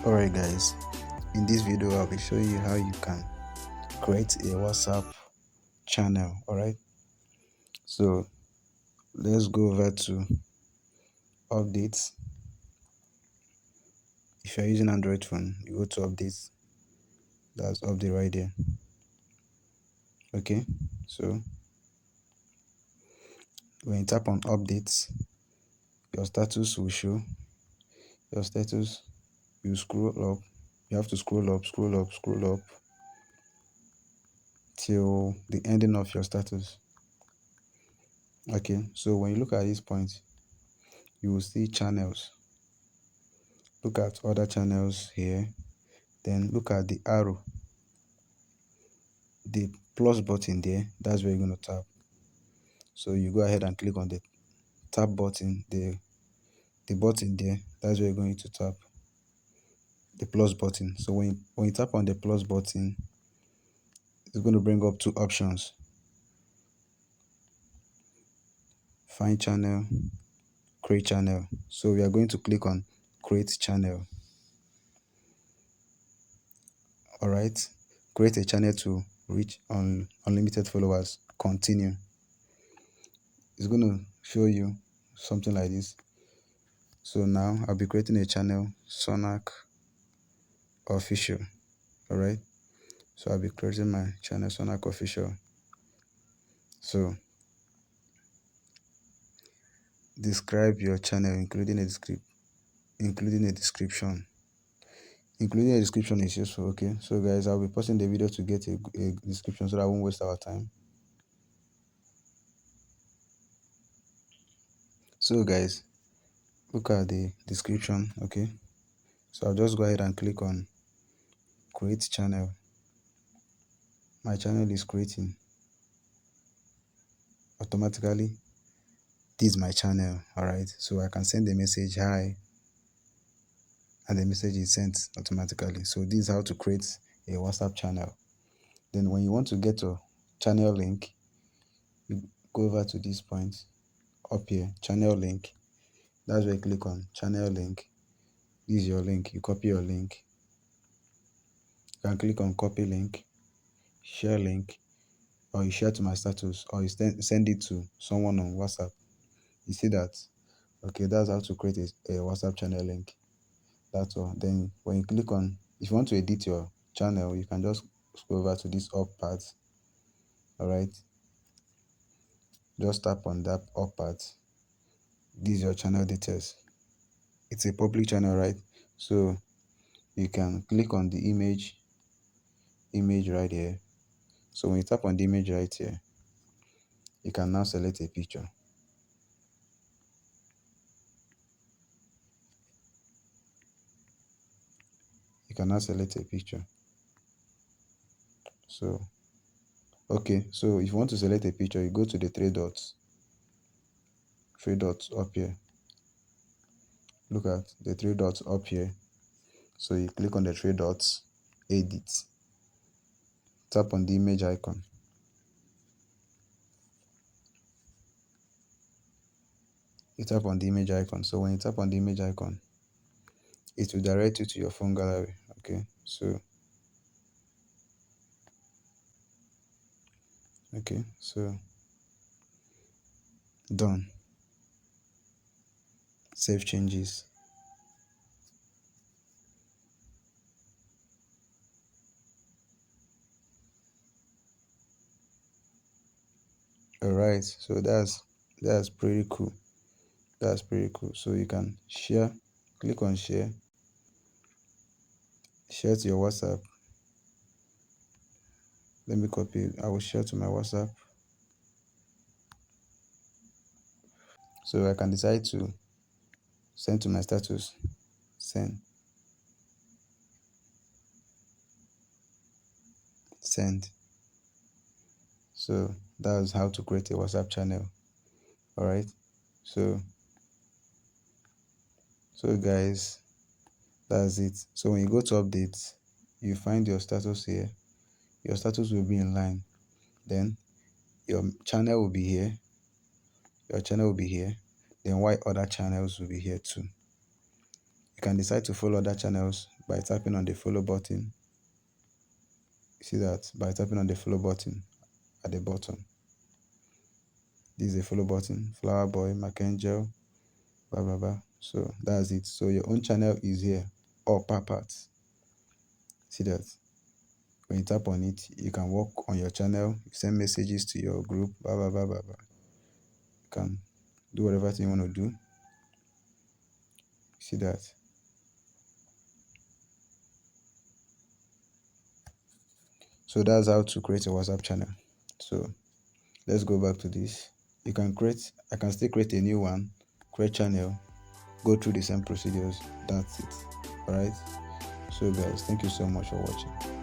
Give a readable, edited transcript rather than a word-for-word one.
Alright guys, in this video I'll be showing you how you can create a WhatsApp channel. Alright, so let's go over to updates. If you're using Android phone, you go to updates. That's update right there. Okay, so when you tap on updates, your status will show. Your status, you scroll up. You have to scroll up, scroll up, scroll up till the ending of your status. Okay, so when you look at this point, you will see channels. Look at other channels here, then look at the arrow, the plus button there. That's where you're going to tap. So you go ahead and click on the tap button, the button there. That's where you're going to tap, the plus button. So when you tap on the plus button, it's going to bring up two options: find channel, create channel. So we are going to click on create channel. All right, create a channel to reach unlimited followers. Continue. It's going to show you something like this. So now I'll be creating a channel, Sonac Official. All right, so I'll be creating my channel, Sonac Official. So describe your channel, including a description. Including a description is useful. Okay, so guys, I'll be posting the video to get a description so that I won't waste our time. So guys, look at the description. Okay, so I'll just go ahead and click on create channel. My channel is creating automatically. This is my channel. All right, so I can send a message, hi, and the message is sent automatically. So this is how to create a WhatsApp channel. Then when you want to get a channel link, you go over to this point up here, channel link. That's where you click on channel link. This is your link. You copy your link. You can click on copy link, share link, or you share to my status, or you send it to someone on WhatsApp. You see that? Okay, that's how to create a WhatsApp channel link. That's all. Then when you click on, if you want to edit your channel, you can just scroll over to this up part. All right, just tap on that up part. This is your channel details. It's a public channel, right? So you can click on the image right here. So when you tap on the image right here, you can now select a picture. You can now select a picture. So okay, so if you want to select a picture, you go to the three dots up here. Look at the three dots up here. So you click on the three dots, edit, tap on the image icon. You tap on the image icon. So when you tap on the image icon, it will direct you to your phone gallery. Okay, so done. Save changes. All right, so that's pretty cool. That's pretty cool. So you can share, click on share to your WhatsApp. Let me copy. I will share to my WhatsApp. So I can decide to send to my status. Send. So that's how to create a WhatsApp channel. All right. So guys, that's it. So when you go to updates, you find your status here. Your status will be in line. Then your channel will be here. Then why other channels will be here too. You can decide to follow other channels by tapping on the follow button. You see that by tapping on the follow button at the bottom. This is the follow button, Flower Boy, Macangel, blah blah blah. So that's it. So your own channel is here, up parts. See that? When you tap on it, you can work on your channel, send messages to your group, blah blah blah blah blah. You can do whatever thing you want to do. See that? So that's how to create a WhatsApp channel. So let's go back to this. I can still create a new one, create channel, go through the same procedures. That's it. All right. So guys, thank you so much for watching.